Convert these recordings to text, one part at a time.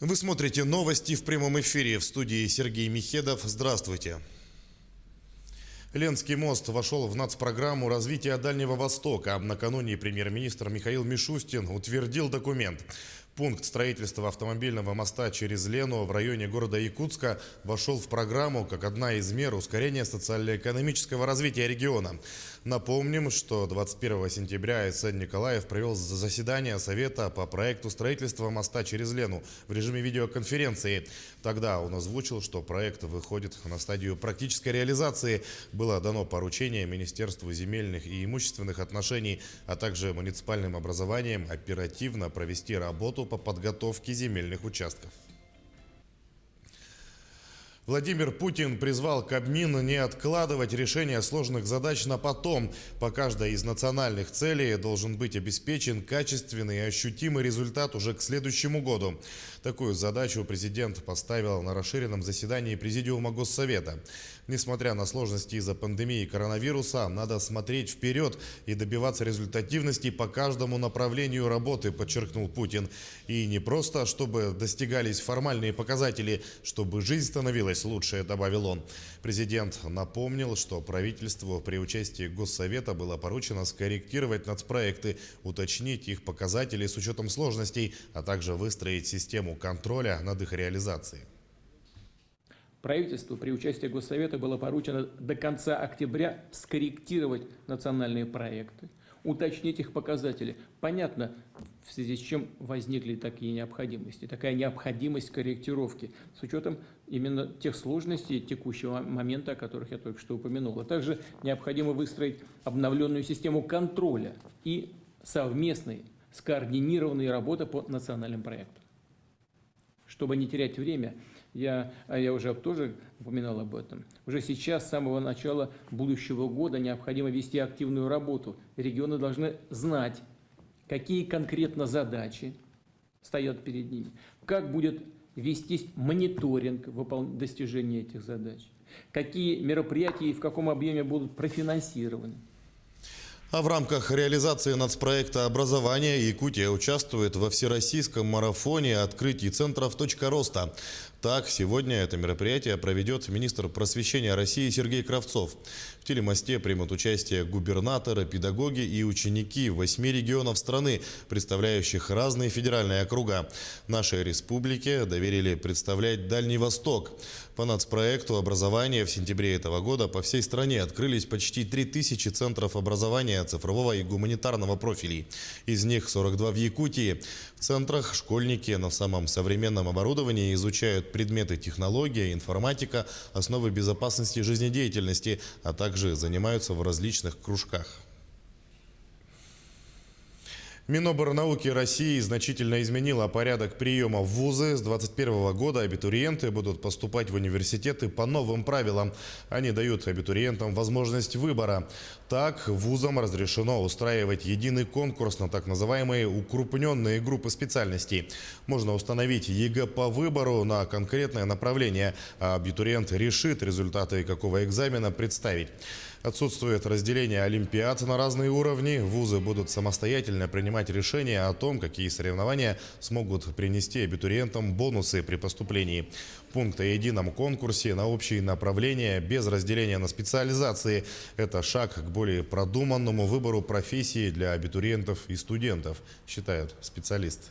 Вы смотрите новости в прямом эфире. В студии Сергей Михедов. Здравствуйте. Ленский мост вошел в нацпрограмму развития Дальнего Востока. Накануне премьер-министр Михаил Мишустин утвердил документ. Пункт строительства автомобильного моста через Лену в районе города Якутска вошел в программу как одна из мер ускорения социально-экономического развития региона. Напомним, что 21 сентября Эсен Николаев провел заседание Совета по проекту строительства моста через Лену в режиме видеоконференции. Тогда он озвучил, что проект выходит на стадию практической реализации. Было дано поручение Министерству земельных и имущественных отношений, а также муниципальным образованиям оперативно провести работу по подготовке земельных участков. Владимир Путин призвал Кабмин не откладывать решение сложных задач на потом. По каждой из национальных целей должен быть обеспечен качественный и ощутимый результат уже к следующему году. Такую задачу президент поставил на расширенном заседании Президиума Госсовета. Несмотря на сложности из-за пандемии коронавируса, надо смотреть вперед и добиваться результативности по каждому направлению работы, подчеркнул Путин. И не просто, чтобы достигались формальные показатели, чтобы жизнь становилась лучше, добавил он. Президент напомнил, что правительству при участии Госсовета было поручено скорректировать нацпроекты, уточнить их показатели с учетом сложностей, а также выстроить систему контроля над их реализацией. Правительству при участии Госсовета было поручено до конца октября скорректировать национальные проекты, уточнить их показатели. Понятно, в связи с чем возникли такие необходимости. Такая необходимость корректировки с учетом именно тех сложностей текущего момента, о которых я только что упомянул. А также необходимо выстроить обновленную систему контроля и совместной, скоординированной работы по национальным проектам. Чтобы не терять время, я уже тоже упоминал об этом. Уже сейчас, с самого начала будущего года, необходимо вести активную работу. Регионы должны знать, какие конкретно задачи стоят перед ними, как будет вестись мониторинг достижения этих задач, какие мероприятия и в каком объеме будут профинансированы. А в рамках реализации нацпроекта образования Якутия участвует во всероссийском марафоне открытий центров «Точка роста». Так, сегодня это мероприятие проведет министр просвещения России Сергей Кравцов. В телемосте примут участие губернаторы, педагоги и ученики 8 регионов страны, представляющих разные федеральные округа. Нашей республике доверили представлять Дальний Восток. По нацпроекту образования в сентябре этого года по всей стране открылись почти 3000 центров образования цифрового и гуманитарного профилей. Из них 42 в Якутии. В центрах школьники на самом современном оборудовании изучают предметы технология, информатика, основы безопасности жизнедеятельности, а также занимаются в различных кружках. Миноборнауки России значительно изменила порядок приема в вузы. С 2021 года абитуриенты будут поступать в университеты по новым правилам. Они дают абитуриентам возможность выбора. Так, вузам разрешено устраивать единый конкурс на так называемые укрупненные группы специальностей. Можно установить ЕГЭ по выбору на конкретное направление, а абитуриент решит, результаты какого экзамена представить. Отсутствует разделение олимпиад на разные уровни. Вузы будут самостоятельно принимать решения о том, какие соревнования смогут принести абитуриентам бонусы при поступлении. Пункт о едином конкурсе на общие направления без разделения на специализации – это шаг к более продуманному выбору профессии для абитуриентов и студентов, считают специалисты.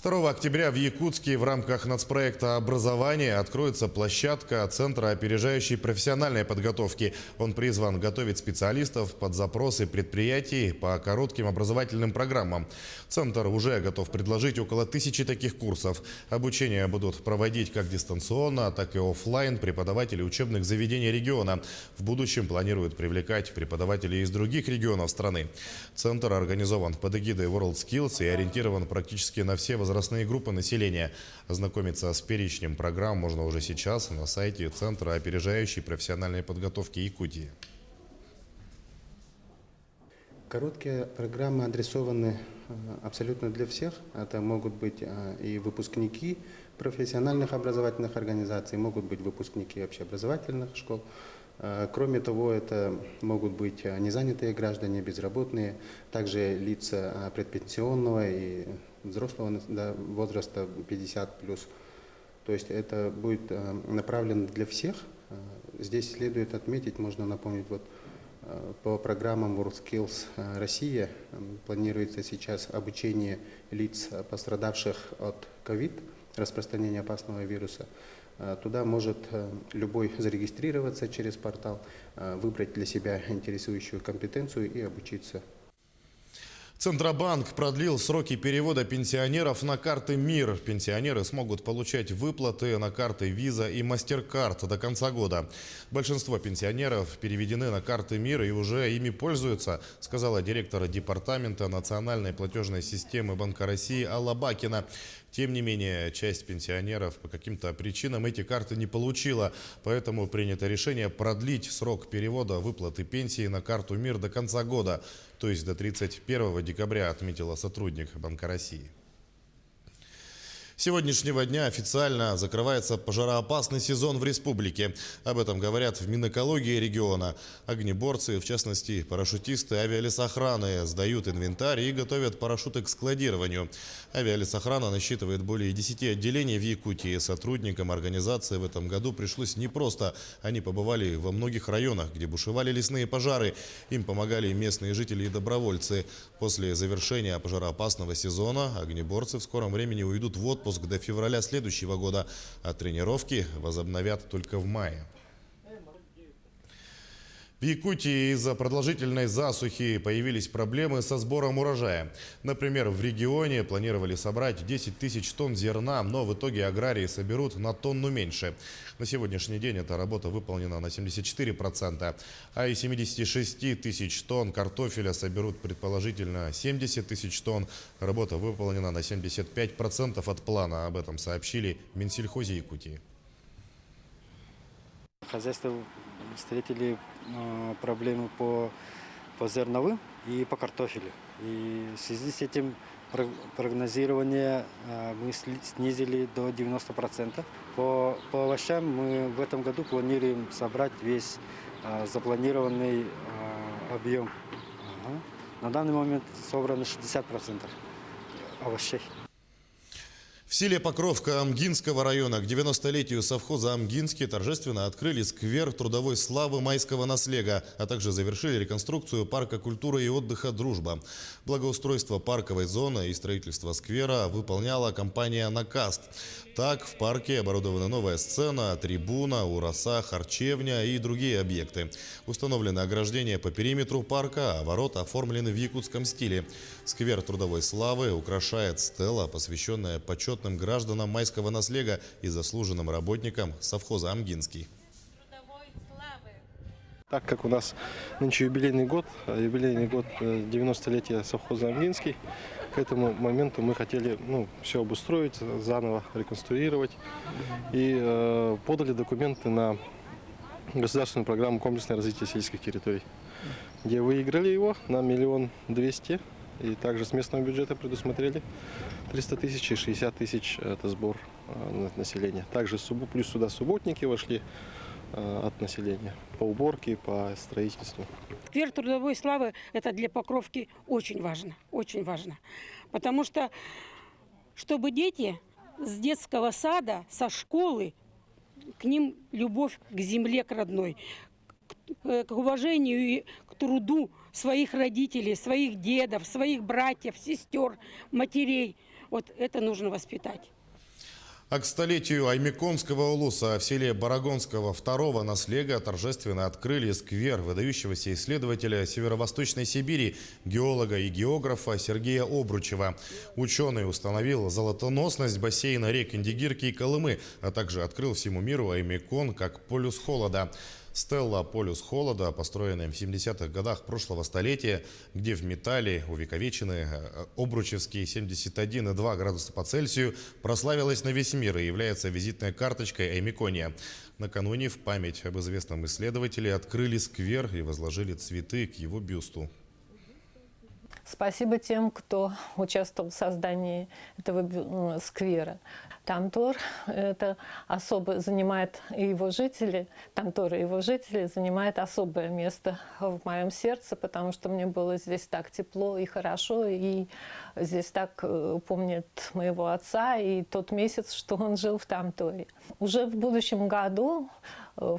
2 октября в Якутске в рамках нацпроекта образования откроется площадка Центра опережающей профессиональной подготовки. Он призван готовить специалистов под запросы предприятий по коротким образовательным программам. Центр уже готов предложить около 1000 таких курсов. Обучение будут проводить как дистанционно, так и офлайн преподаватели учебных заведений региона. В будущем планируют привлекать преподавателей из других регионов страны. Центр организован под эгидой WorldSkills и ориентирован практически на все возрастные группы населения. Ознакомиться с перечнем программ можно уже сейчас на сайте Центра опережающей профессиональной подготовки Якутии. Короткие программы адресованы абсолютно для всех. Это могут быть и выпускники профессиональных образовательных организаций, могут быть выпускники общеобразовательных школ. Кроме того, это могут быть незанятые граждане, безработные, также лица предпенсионного и взрослого до возраста 50 плюс. То есть это будет направлено для всех. Здесь следует отметить, можно напомнить, вот по программам WorldSkills Россия планируется сейчас обучение лиц, пострадавших от ковид, распространения опасного вируса. Туда может любой зарегистрироваться через портал, выбрать для себя интересующую компетенцию и обучиться. Центробанк продлил сроки перевода пенсионеров на карты МИР. Пенсионеры смогут получать выплаты на карты Visa и MasterCard до конца года. Большинство пенсионеров переведены на карты МИР и уже ими пользуются, сказала директор Департамента национальной платежной системы Банка России Алла Бакина. Тем не менее, часть пенсионеров по каким-то причинам эти карты не получила, поэтому принято решение продлить срок перевода выплаты пенсии на карту МИР до конца года, то есть до 31 декабря, отметила сотрудник Банка России. С сегодняшнего дня официально закрывается пожароопасный сезон в республике. Об этом говорят в Минэкологии региона. Огнеборцы, в частности парашютисты авиалесохраны, сдают инвентарь и готовят парашюты к складированию. Авиалесохрана насчитывает более 10 отделений в Якутии. Сотрудникам организации в этом году пришлось непросто. Они побывали во многих районах, где бушевали лесные пожары. Им помогали местные жители и добровольцы. После завершения пожароопасного сезона огнеборцы в скором времени уйдут в отпуск до февраля следующего года, а тренировки возобновят только в мае. В Якутии из-за продолжительной засухи появились проблемы со сбором урожая. Например, в регионе планировали собрать 10 тысяч тонн зерна, но в итоге аграрии соберут на тонну меньше. На сегодняшний день эта работа выполнена на 74%, а из 76 тысяч тонн картофеля соберут предположительно 70 тысяч тонн. Работа выполнена на 75% от плана. Об этом сообщили в Минсельхозе Якутии. Хозяйство встретили проблемы по зерновым и по картофелю. И в связи с этим прогнозирование мы снизили до 90%. По овощам мы в этом году планируем собрать весь запланированный объем. На данный момент собрано 60% овощей. В селе Покровка Амгинского района к 90-летию совхоза «Амгинский» торжественно открыли сквер трудовой славы майского наслега, а также завершили реконструкцию парка культуры и отдыха «Дружба». Благоустройство парковой зоны и строительство сквера выполняла компания «Накаст». Так, в парке оборудована новая сцена, трибуна, ураса, харчевня и другие объекты. Установлены ограждения по периметру парка, а ворота оформлены в якутском стиле. Сквер трудовой славы украшает стела, посвященная почетным гражданам майского наслега и заслуженным работникам совхоза «Амгинский». Так как у нас нынче юбилейный год 90-летия совхоза «Амгинский», к этому моменту мы хотели все обустроить, заново реконструировать и подали документы на государственную программу комплексного развития сельских территорий, где выиграли его на 1 200 000 и также с местного бюджета предусмотрели 300 тысяч и 60 тысяч – это сбор населения. Также плюс сюда субботники вошли от населения по уборке, по строительству. Сквер трудовой славы – это для Покровки очень важно. Потому что, чтобы дети с детского сада, со школы, к ним любовь к земле, к родной, к уважению и к труду своих родителей, своих дедов, своих братьев, сестер, матерей. Вот это нужно воспитать. А к столетию Аймеконского улуса в селе Барагонского второго наслега торжественно открыли сквер выдающегося исследователя Северо-Восточной Сибири, геолога и географа Сергея Обручева. Ученый установил золотоносность бассейна рек Индигирки и Колымы, а также открыл всему миру Аймекон как полюс холода. Стелла «Полюс холода», построенная в 70-х годах прошлого столетия, где в металле увековечены обручевские 71,2 градуса по Цельсию, прославилась на весь мир и является визитной карточкой Аймекония. Накануне в память об известном исследователе открыли сквер и возложили цветы к его бюсту. Спасибо тем, кто участвовал в создании этого сквера. Тамтор это особо занимает и его жители, Тамтор и его жители занимает особое место в моем сердце, потому что мне было здесь так тепло и хорошо, и здесь так помнят моего отца и тот месяц, что он жил в Тамторе. Уже в будущем году, 3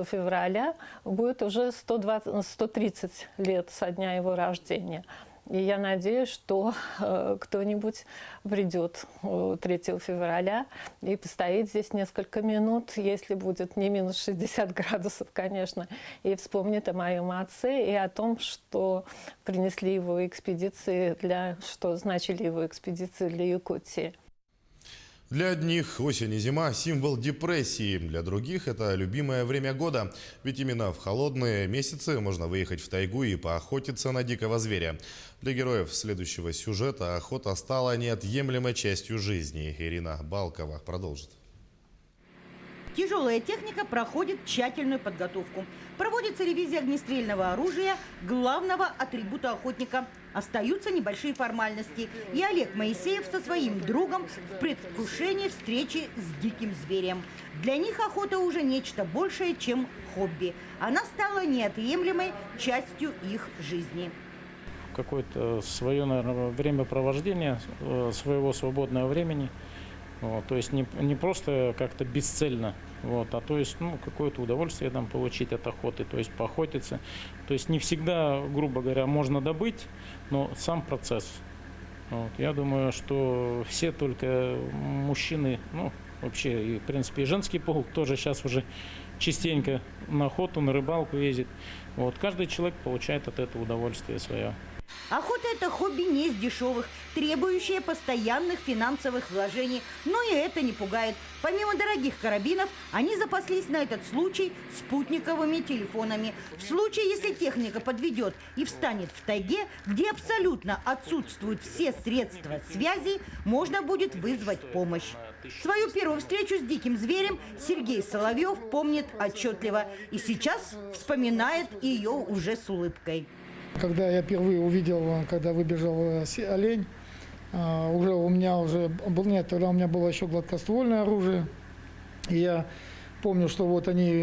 февраля, будет уже 130 лет со дня его рождения. И я надеюсь, что кто-нибудь придет 3 февраля и постоит здесь несколько минут, если будет не минус 60 градусов, конечно, и вспомнит о моем отце и о том, что принесли его экспедиции, что значили его экспедиции для Якутии. Для одних осень и зима – символ депрессии, для других – это любимое время года. Ведь именно в холодные месяцы можно выехать в тайгу и поохотиться на дикого зверя. Для героев следующего сюжета охота стала неотъемлемой частью жизни. Ирина Балкова продолжит. Тяжелая техника проходит тщательную подготовку. Проводится ревизия огнестрельного оружия, главного атрибута охотника. Остаются небольшие формальности. И Олег Моисеев со своим другом в предвкушении встречи с диким зверем. Для них охота уже нечто большее, чем хобби. Она стала неотъемлемой частью их жизни. Какое-то свое, наверное, времяпровождение, своего свободного времени. Вот, то есть не просто как-то бесцельно, вот, а то есть какое-то удовольствие там получить от охоты, то есть поохотиться. То есть не всегда, грубо говоря, можно добыть, но сам процесс. Вот, я думаю, что все только мужчины, вообще, и, в принципе, и женский пол тоже сейчас уже частенько на охоту, на рыбалку ездит. Вот, каждый человек получает от этого удовольствие свое. Охота – это хобби не из дешевых, требующее постоянных финансовых вложений. Но и это не пугает. Помимо дорогих карабинов, они запаслись на этот случай спутниковыми телефонами. В случае, если техника подведет и встанет в тайге, где абсолютно отсутствуют все средства связи, можно будет вызвать помощь. Свою первую встречу с диким зверем Сергей Соловьев помнит отчетливо. И сейчас вспоминает ее уже с улыбкой. Когда я впервые увидел, когда выбежал олень, уже у меня тогда у меня было еще гладкоствольное оружие. И я помню, что вот они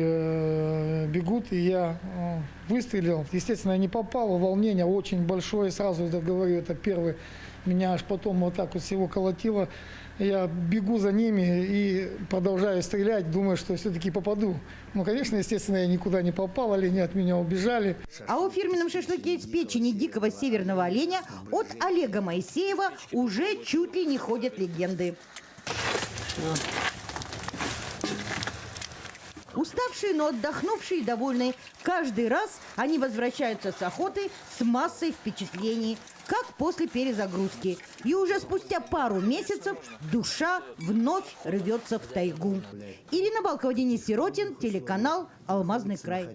бегут, и я выстрелил. Естественно, я не попал, волнение очень большое, сразу говорю, это первый. Меня аж потом вот так вот всего колотило. Я бегу за ними и продолжаю стрелять, думаю, что все-таки попаду. Конечно, естественно, я никуда не попал, олени от меня убежали. А о фирменном шашлыке из печени дикого северного оленя от Олега Моисеева уже чуть ли не ходят легенды. Уставшие, но отдохнувшие и довольные. Каждый раз они возвращаются с охоты с массой впечатлений, как после перезагрузки. И уже спустя пару месяцев душа вновь рвется в тайгу. Ирина Балкова, Денис Сиротин, телеканал «Алмазный край».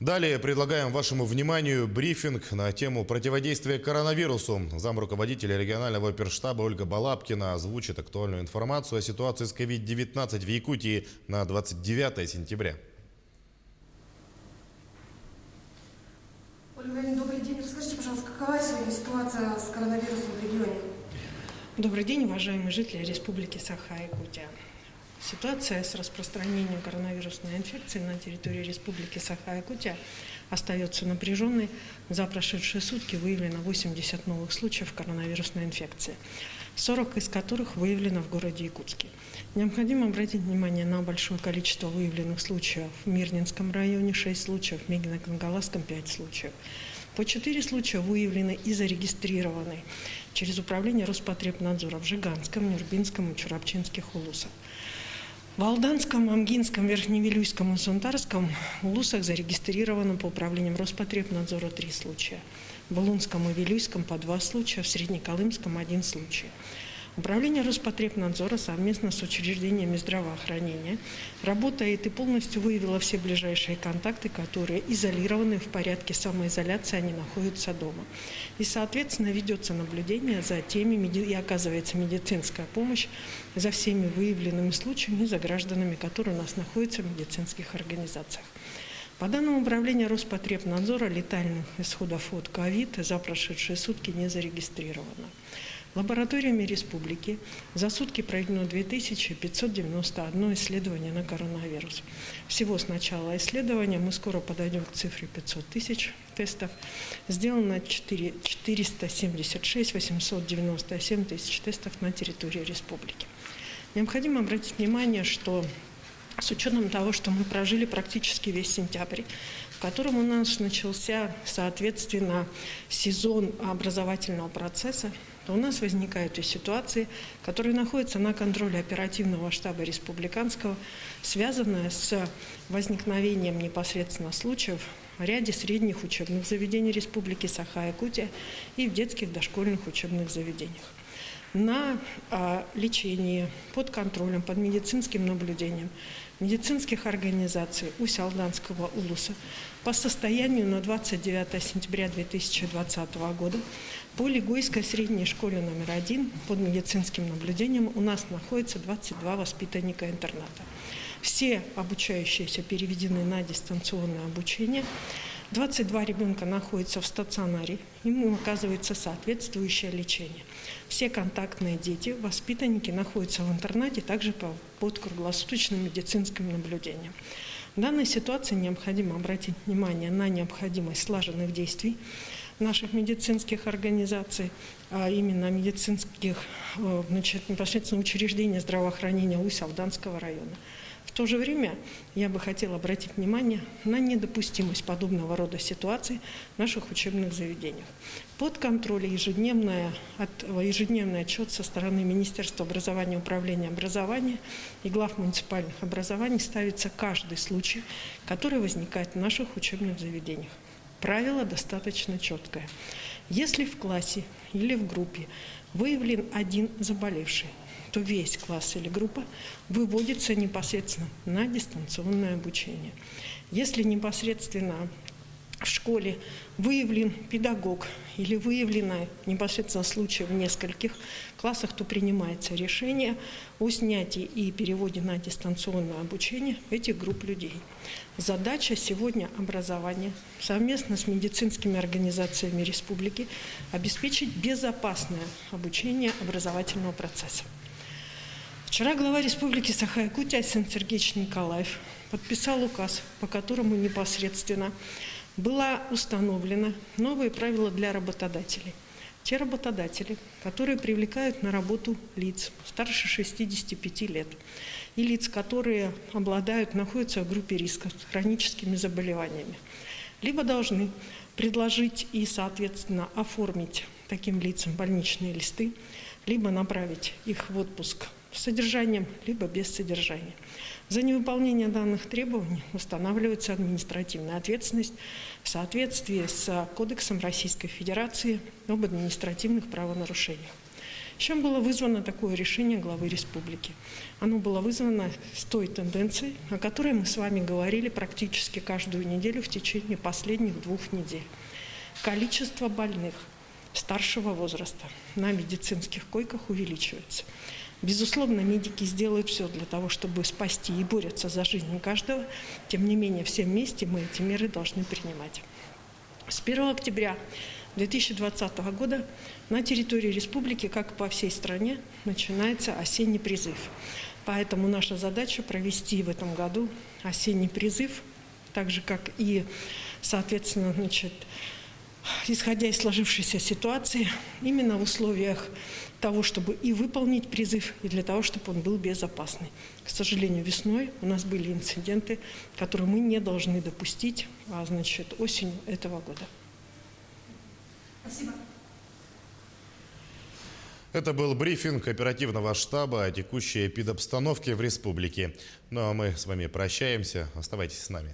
Далее предлагаем вашему вниманию брифинг на тему противодействия коронавирусу. Замруководителя регионального оперштаба Ольга Балабкина озвучит актуальную информацию о ситуации с COVID-19 в Якутии на 29 сентября. Ольга Ивановна, добрый день. Расскажите, пожалуйста, какова сегодня ситуация с коронавирусом в регионе? Добрый день, уважаемые жители Республики Саха-Якутия. Ситуация с распространением коронавирусной инфекции на территории Республики Саха-Якутия остается напряженной. За прошедшие сутки выявлено 80 новых случаев коронавирусной инфекции, 40 из которых выявлено в городе Якутске. Необходимо обратить внимание на большое количество выявленных случаев в Мирнинском районе, 6 случаев, в Мегино-Кангаласском 5 случаев. По 4 случая выявлены и зарегистрированы через управление Роспотребнадзора в Жиганском, Нюрбинском и Чурапчинских улусах. В Алданском, Амгинском, Верхневилюйском и Сунтарском улусах зарегистрировано по управлениям Роспотребнадзора 3 случая. В Булунском и Вилюйском по 2 случая, в Среднеколымском 1 случай. Управление Роспотребнадзора совместно с учреждениями здравоохранения работает и полностью выявило все ближайшие контакты, которые изолированы в порядке самоизоляции, они находятся дома. И, соответственно, ведется наблюдение за теми, и оказывается медицинская помощь за всеми выявленными случаями и за гражданами, которые у нас находятся в медицинских организациях. По данным Управления Роспотребнадзора, летальных исходов от ковид за прошедшие сутки не зарегистрировано. Лабораториями республики за сутки проведено 2591 исследование на коронавирус. Всего с начала исследования, мы скоро подойдем к цифре 500 тысяч тестов, сделано 476 897 тысяч тестов на территории республики. Необходимо обратить внимание, что с учетом того, что мы прожили практически весь сентябрь, в котором у нас начался, соответственно, сезон образовательного процесса, то у нас возникают и ситуации, которые находятся на контроле оперативного штаба республиканского, связанные с возникновением непосредственно случаев в ряде средних учебных заведений Республики Саха-Якутия и в детских дошкольных учебных заведениях. На лечении, под контролем, под медицинским наблюдением медицинских организаций Усть-Алданского улуса по состоянию на 29 сентября 2020 года по Лигойской средней школе номер 1 под медицинским наблюдением у нас находится 22 воспитанника интерната. Все обучающиеся переведены на дистанционное обучение. 22 ребенка находятся в стационаре, им оказывается соответствующее лечение. Все контактные дети, воспитанники находятся в интернате, также под круглосуточным медицинским наблюдением. В данной ситуации необходимо обратить внимание на необходимость слаженных действий наших медицинских организаций, а именно медицинских непосредственно учреждений здравоохранения Усть-Алданского района. В то же время я бы хотела обратить внимание на недопустимость подобного рода ситуаций в наших учебных заведениях. Под контролем ежедневный отчет со стороны Министерства образования, Управления образования и глав муниципальных образований ставится каждый случай, который возникает в наших учебных заведениях. Правило достаточно четкое. Если в классе или в группе выявлен один заболевший, то весь класс или группа выводится непосредственно на дистанционное обучение. Если непосредственно в школе выявлен педагог или выявлено непосредственно случай в нескольких классах, то принимается решение о снятии и переводе на дистанционное обучение этих групп людей. Задача сегодня образования совместно с медицинскими организациями республики обеспечить безопасное обучение образовательного процесса. Вчера глава Республики Саха-Якутия Арсен Сергеевич Николаев подписал указ, по которому непосредственно было установлено новые правила для работодателей. Те работодатели, которые привлекают на работу лиц старше 65 лет и лиц, которые находятся в группе риска с хроническими заболеваниями, либо должны предложить и, соответственно, оформить таким лицам больничные листы, либо направить их в отпуск с содержанием, либо без содержания. За невыполнение данных требований устанавливается административная ответственность в соответствии с Кодексом Российской Федерации об административных правонарушениях. Чем было вызвано такое решение главы республики? Оно было вызвано с той тенденцией, о которой мы с вами говорили практически каждую неделю в течение последних 2 недель. Количество больных старшего возраста на медицинских койках увеличивается. Безусловно, медики сделают все для того, чтобы спасти и борются за жизнь каждого. Тем не менее, все вместе мы эти меры должны принимать. С 1 октября 2020 года на территории республики, как и по всей стране, начинается осенний призыв. Поэтому наша задача провести в этом году осенний призыв, так же, как и, соответственно, исходя из сложившейся ситуации, именно в условиях того, чтобы и выполнить призыв, и для того, чтобы он был безопасный. К сожалению, весной у нас были инциденты, которые мы не должны допустить, осенью этого года. Спасибо. Это был брифинг оперативного штаба о текущей эпидобстановке в республике. Ну а мы с вами прощаемся. Оставайтесь с нами.